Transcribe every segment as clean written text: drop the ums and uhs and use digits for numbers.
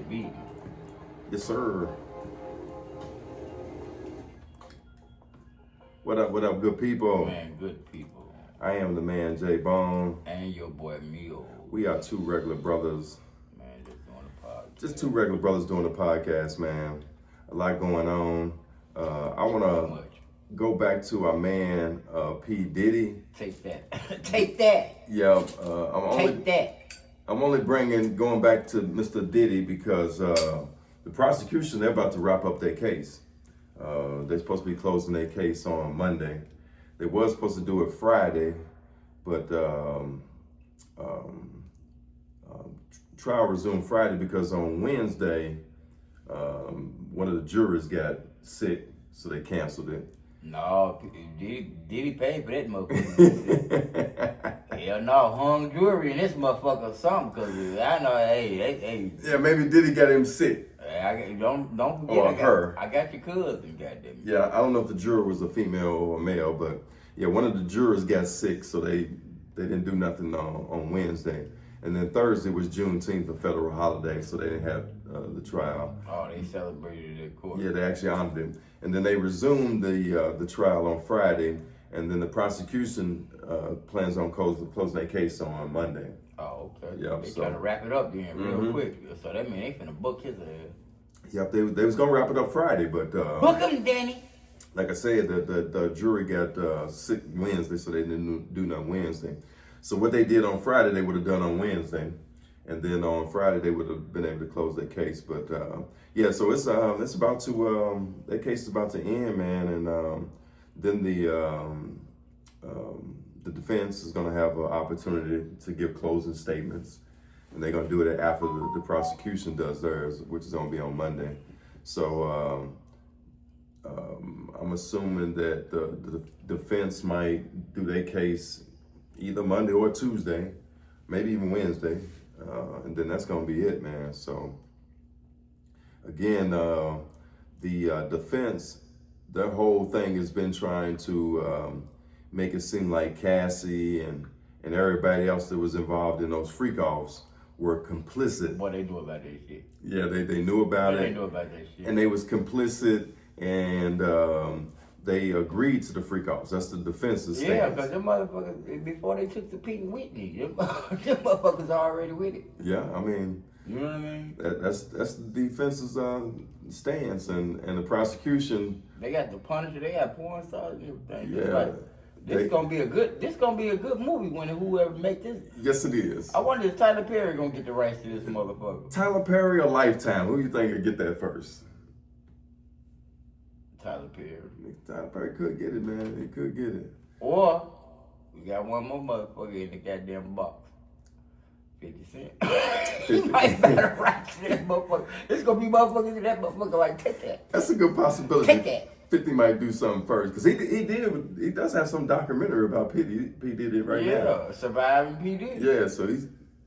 be. Yes, sir. What up, good people? Man, good people. I am the man, J Bone. And your boy, Mio. We are two regular brothers. Man, just doing a podcast. Just two regular brothers doing a podcast, man. A lot going on. I want to go back to our man, P. Diddy. Take that. Take that. Yeah. Take that. I'm only going back to Mr. Diddy because the prosecution, they're about to wrap up their case. They're supposed to be closing their case on Monday. They was supposed to do it Friday, but trial resumed Friday because on Wednesday, one of the jurors got sick, so they canceled it. No, Diddy paid for that motherfucker. Hell no, hung jewelry in this motherfucker or something, cause I know, hey. Yeah, maybe Diddy got him sick. Don't forget, Or I got your cousin, goddamn. Yeah, I don't know if the juror was a female or a male, but yeah, one of the jurors got sick, so they didn't do nothing on Wednesday. And then Thursday was Juneteenth, a federal holiday, so they didn't have the trial. Oh, they celebrated it at court. Yeah, they actually honored him. And then they resumed the trial on Friday, and then the prosecution plans on closing their case on Monday. Oh, okay. Yep, They so trying to wrap it up then real quick. So that means they finna book his ass. Yep, they was gonna wrap it up Friday, but book him, Danny. Like I said, the jury got sick Wednesday, so they didn't do nothing Wednesday. So what they did on Friday, they would have done on Wednesday, and then on Friday they would have been able to close their case. But yeah, so it's about to that case is about to end, man, and then the defense is going to have an opportunity to give closing statements, and they're going to do it after the prosecution does theirs, which is going to be on Monday. So I'm assuming that the defense might do their case either Monday or Tuesday, maybe even Wednesday, and then that's going to be it, man. So again, the defense, their whole thing has been trying to make it seem like Cassie and everybody else that was involved in those freak-offs were complicit. What they knew about that shit. Yeah, they knew about it. They knew about that shit. And they was complicit, and they agreed to the freak-offs. That's the defense's stance. Yeah, because them motherfuckers, before they took the Pete and Whitney, them motherfuckers already with it. Yeah, I mean, you know what I mean? That's the defense's stance, and the prosecution. They got the Punisher, they got porn stars and everything. Yeah. This gonna be a good movie when whoever make this. Yes, it is. I wonder if Tyler Perry gonna get the rights to this motherfucker. Tyler Perry or Lifetime? Who do you think would get that first? Tyler Perry. Tyler Perry could get it, man. He could get it. Or we got one more motherfucker in the goddamn box. 50 Cent. He might better right to that motherfucker. It's gonna be motherfuckers in that motherfucker like, take that. That's a good possibility. Take that. 50 might do something first, because he does have some documentary about P. Diddy right now. Yeah, Surviving P. Diddy. Yeah, so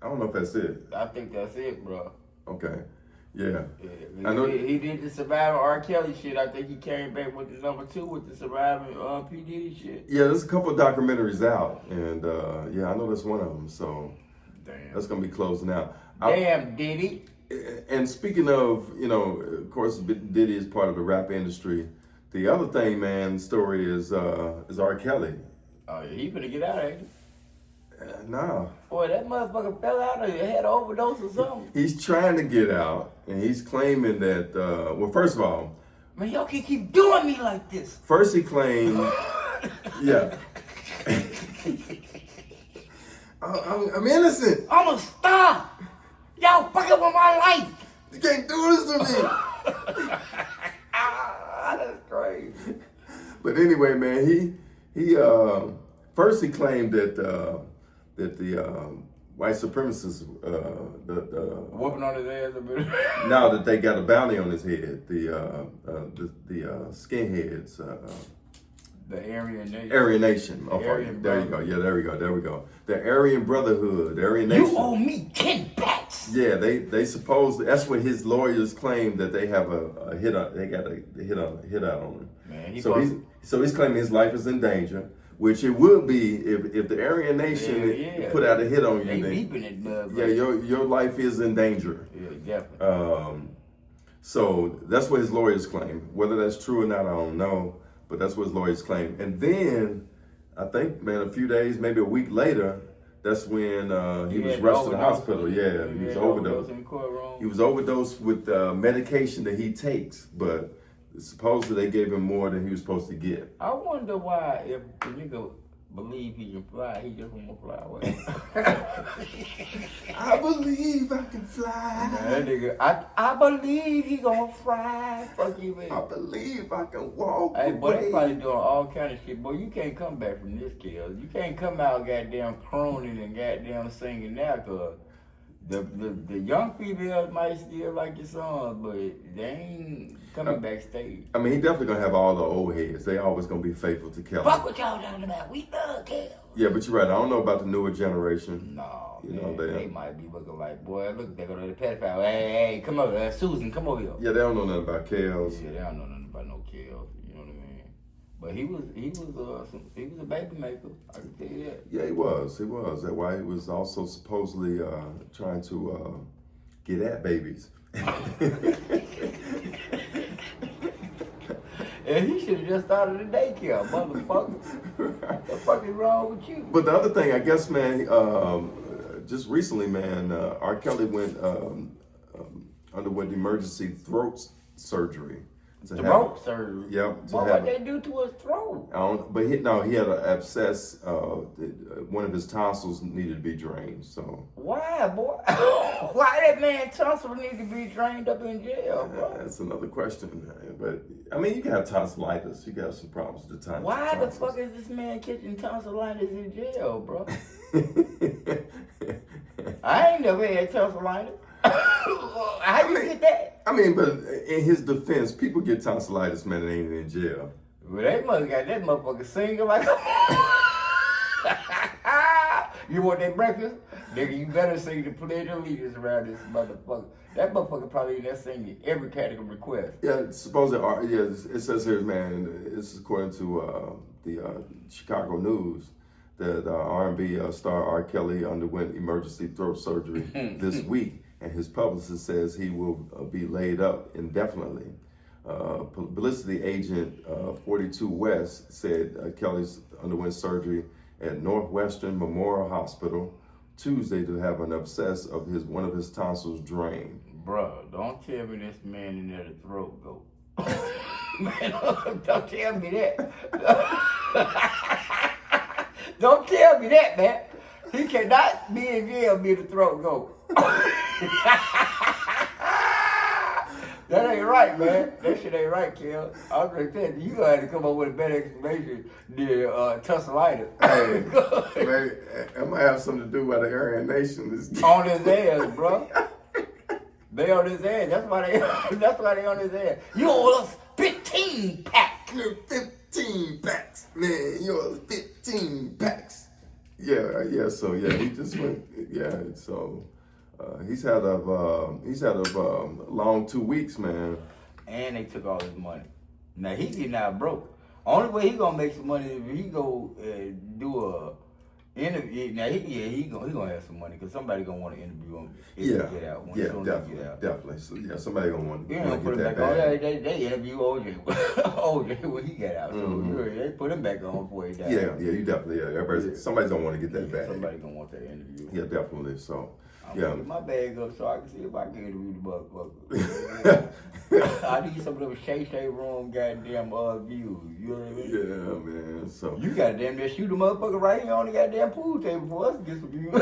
I don't know if that's it. I think that's it, bro. Okay. Yeah. I know he did the Surviving R. Kelly shit. I think he came back with the number 2 with the Surviving P. Diddy shit. Yeah, there's a couple of documentaries out, and yeah, I know that's one of them. So damn, that's gonna be closing out. Damn, Diddy. And speaking of, of course, Diddy is part of the rap industry. The other thing, man, story is R. Kelly. Oh, yeah, he finna get out, ain't he? Nah. Boy, that motherfucker fell out or had an overdose or something. He's trying to get out, and he's claiming that, well, first of all. Man, y'all can't keep doing me like this. First he claimed, yeah. I'm innocent. I'm gonna stop. Y'all fucking with my life. You can't do this to me. That's crazy. But anyway, man, he first he claimed that the white supremacists whooping on his ass a bit. now that they got a bounty on his head, the skinheads. The Aryan Nation. Aryan Nation. There you go. Yeah, there we go. The Aryan Brotherhood, Aryan Nation. You owe me 10 bats. Yeah, they suppose that's what his lawyers claim, that they have a hit on. They got a hit out on him. Man, so he's claiming his life is in danger. which it would be if the Aryan Nation put out a hit on you. They then, beeping it, bud. yeah, your life is in danger. Yeah, definitely. So that's what his lawyers claim. Whether that's true or not, I don't know. But that's what his lawyers claim. And then I think, man, a few days, maybe a week later, that's when he was rushed to the hospital. Yeah, he was overdosed. He was overdosed with medication that he takes, but supposedly they gave him more than he was supposed to get. I wonder why, if the nigga believe he can fly, he just wanna fly away. I believe I can fly. That nigga, I believe he gonna fly. Fuck you, man. I believe I can walk Hey, boy, away. they probably doing all kind of shit. Boy, you can't come back from this, kill. You can't come out goddamn croning and goddamn singing now, cause the young females might still like your songs, but they ain't coming backstage. I mean, he definitely gonna have all the old heads. They always gonna be faithful to Kelly. Fuck what y'all talking about. We love Kel. Yeah, but you're right. I don't know about the newer generation. No, You man, know, they might be looking like, boy, look, they go to the pedophile. Hey, come over, Susan, come over here. Yeah, they don't know nothing about Kels. Yeah, they don't know nothing about no Kel. You know what I mean? But he was a baby maker. I can tell you that. Yeah, he was. That's why he was also supposedly trying to get at babies. And he should have just started a daycare, motherfucker. What the fuck is wrong with you? But the other thing, I guess, man, just recently, man, R. Kelly underwent emergency throat surgery. Throat surgery? Yep. What they do to his throat? He had an abscess. One of his tonsils needed to be drained. So why, boy? Why that man tonsil need to be drained up in jail, bro? That's another question. But I mean, you can have tonsillitis. You can have some problems with the tonsils. Why the fuck is this man catching tonsillitis in jail, bro? I ain't never had tonsillitis. How you get that? I mean, but in his defense, people get tonsillitis, man, and ain't in jail. Well, they must got that motherfucker singing like you want that breakfast? Nigga, you better sing the Pledge of Allegiance around this motherfucker. That motherfucker probably in there singing every category request. Yeah, supposedly, it says here, man, this is according to the Chicago News, that R&B star R. Kelly underwent emergency throat surgery this week, and his publicist says he will be laid up indefinitely. Publicity agent 42 West said Kelly's underwent surgery at Northwestern Memorial Hospital Tuesday to have an abscess of one of his tonsils drained. Bruh, don't tell me this man in there the throat go. Man, don't tell me that. Don't tell me that, man. He cannot be in jail be the throat go. That ain't right, man. That shit ain't right, Kel. I was gonna tell you, you gonna have to come up with a better explanation than tonsillitis. Hey, man, it might have something to do with the Aryan Nation. On his ass, bro. They on his ass. That's why they on his ass. You owe us 15 packs. 15 packs, man. You're 15 packs. Yeah. So he just went. Yeah. So he's had a long 2 weeks, man. And they took all his money. Now he getting out broke. Only way he gonna make some money is if he go do a interview. Now he gonna have some money because somebody gonna want to interview him. Get out. Definitely. So somebody gonna want to put get him that back back. on. They interview OJ when he got out. So they put him back on before he died. Yeah, you definitely. Somebody's gonna want to get that back. Somebody gonna want that interview. Yeah, definitely. So. I'm gonna get my bag up so I can see if I can interview the motherfucker. I need some of them Shay room goddamn views. You know what I mean? Yeah, man. So you gotta damn near shoot a motherfucker right here on the goddamn pool table for us to get some views.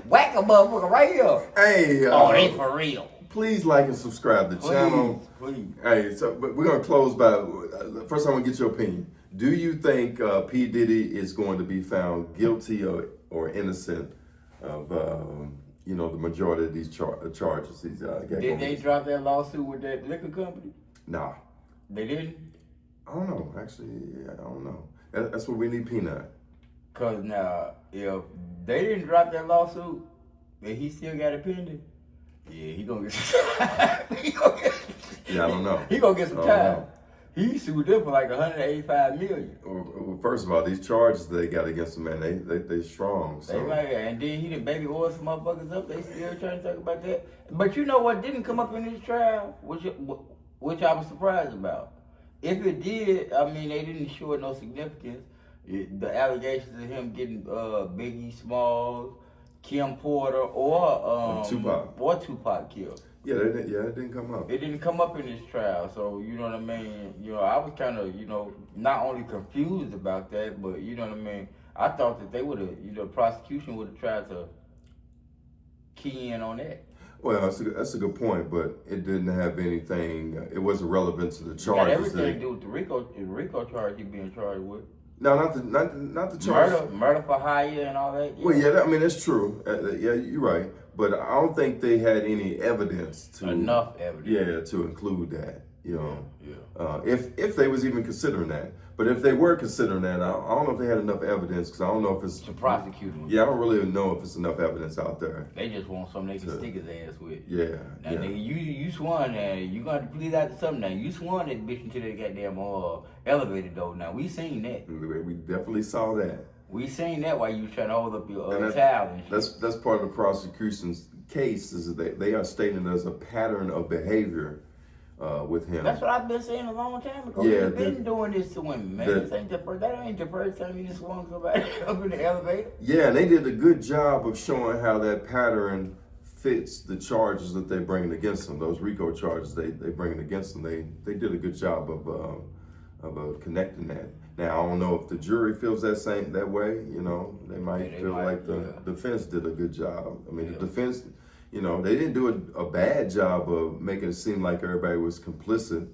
Whack a motherfucker right here. Hey, they for real. Please like and subscribe to the channel. Please. Hey, but we're gonna close by first. I want to get your opinion. Do you think P. Diddy is going to be found guilty or innocent of the majority of these charges? Did they drop that lawsuit with that liquor company? Nah. They didn't? I don't know. Actually, I don't know. That's what we need, Peanut. Cause now, if they didn't drop that lawsuit, and he still got it pending, yeah, he gonna get. Yeah, I don't know. He gonna get some time. He sued them for like 185 million. Well, first of all, these charges they got against him, man, they strong. So. They like, and then he done baby oil some motherfuckers up. They still trying to talk about that. But you know what didn't come up in this trial, which I was surprised about. If it did, I mean, they didn't show it no significance. The allegations of him getting Biggie Smalls, Kim Porter, or Tupac killed. Yeah, it didn't come up. It didn't come up in this trial, so you know what I mean. You know, I was kind of, not only confused about that, but you know what I mean. I thought that they would have, the prosecution would have tried to key in on that. Well, that's a good point, but it didn't have anything. It wasn't relevant to the charges. Got everything to do with the RICO charge he being charged with. No, not the charge. Murder for hire and all that. Yeah. Well, yeah, I mean that's true. Yeah, you're right. But I don't think they had any evidence enough evidence. Yeah, to include that. Yeah. If they was even considering that. But if they were considering that, I don't know if they had enough evidence because I don't know if it's to prosecute him. Yeah, I don't really know if it's enough evidence out there. They just want something they can stick his ass with. Yeah. Now, nigga, you sworn that you gonna have to plead out to something now. You sworn that bitch into that goddamn elevator door. Now we seen that. We definitely saw that. We seen that while you was trying to hold up your child and shit. That's part of the prosecution's case is that they are stating there's a pattern of behavior with him. That's what I've been saying a long time ago. Yeah, He's been doing this to women, man. That ain't the first time you just swung somebody up in the elevator. Yeah, and they did a good job of showing how that pattern fits the charges that they bringing against them. Those RICO charges they bringing against them. They did a good job of connecting that. Now I don't know if the jury feels that way. They might feel like the defense did a good job. I mean, the defense. They didn't do a bad job of making it seem like everybody was complicit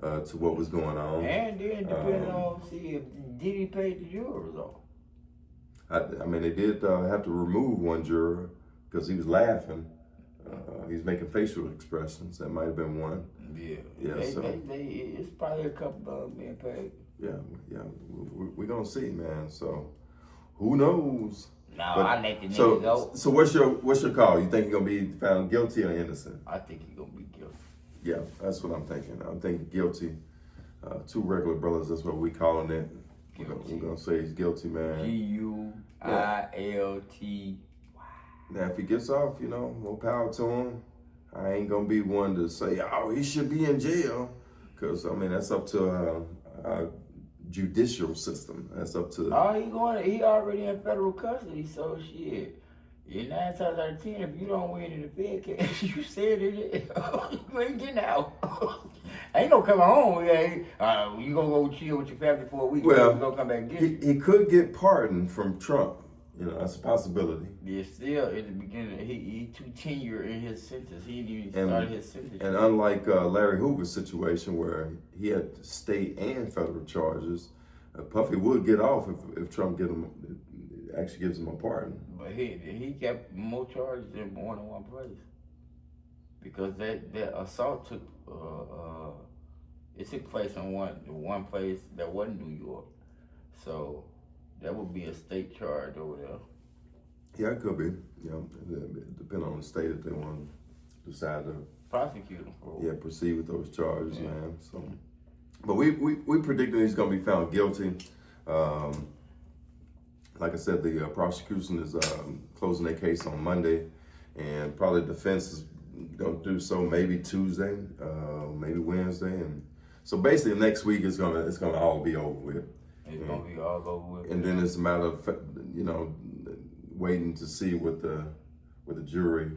to what was going on. And then depending on if Diddy paid the jurors off. I mean, they did have to remove one juror because he was laughing. He's making facial expressions. That might have been one. Yeah. It's probably a couple of them being paid. Yeah. We're gonna see, man. So, who knows? No, I let the nigga go. So what's your call? You think he's gonna be found guilty or innocent? I think he's gonna be guilty. Yeah, that's what I'm thinking. I'm thinking guilty. Two regular brothers, that's what we calling it. We're gonna say he's guilty, man. Guilty. Now if he gets off, more power to him. I ain't gonna be one to say, oh, he should be in jail. Cause I mean that's up to judicial system. That's up to. He already in federal custody, so shit. 9 times out of 10, if you don't win in the Fed case, you said it. You ain't getting out. Ain't no coming home. You gonna go chill with your family for a week. Well, you gonna come back and get it. He could get pardoned from Trump. That's a possibility. Yeah, still at the beginning, he too tenured in his sentence. He didn't even start his sentence. And unlike Larry Hoover's situation where he had state and federal charges, Puffy would get off if Trump actually gives him a pardon. But he kept more charges in more than one place because that assault took place in one place that wasn't New York, so. That would be a state charge over there. Yeah, it could be. Depending on the state if they want to decide to prosecute him for. Yeah, proceed with those charges, man. So, but we predicting he's gonna be found guilty. Like I said, the prosecution is closing their case on Monday, and probably the defense is gonna do so maybe Tuesday, maybe Wednesday, and so basically next week it's gonna all be over with. It's gonna be all over with. And then it's a matter of waiting to see what the jury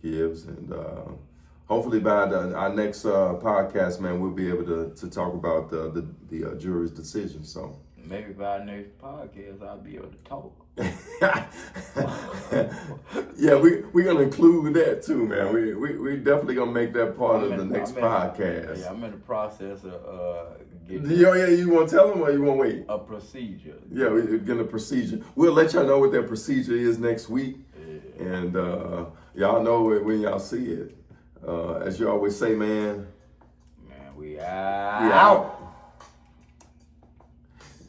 gives, and hopefully by our next podcast, man, we'll be able to talk about the jury's decision. So maybe by our next podcast, I'll be able to talk. Yeah, we're gonna include that too, man. We definitely gonna make that part of the next podcast. Yeah, I'm in the process of you want to tell them or you want to wait? A procedure. Yeah, we're getting a procedure. We'll let y'all know what that procedure is next week, and y'all know it when y'all see it. As you always say, man. We out.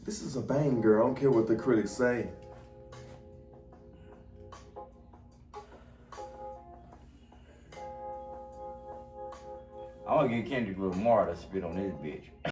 This is a bang, girl. I don't care what the critics say. I'm gonna get Kendrick Lamar to spit on this bitch.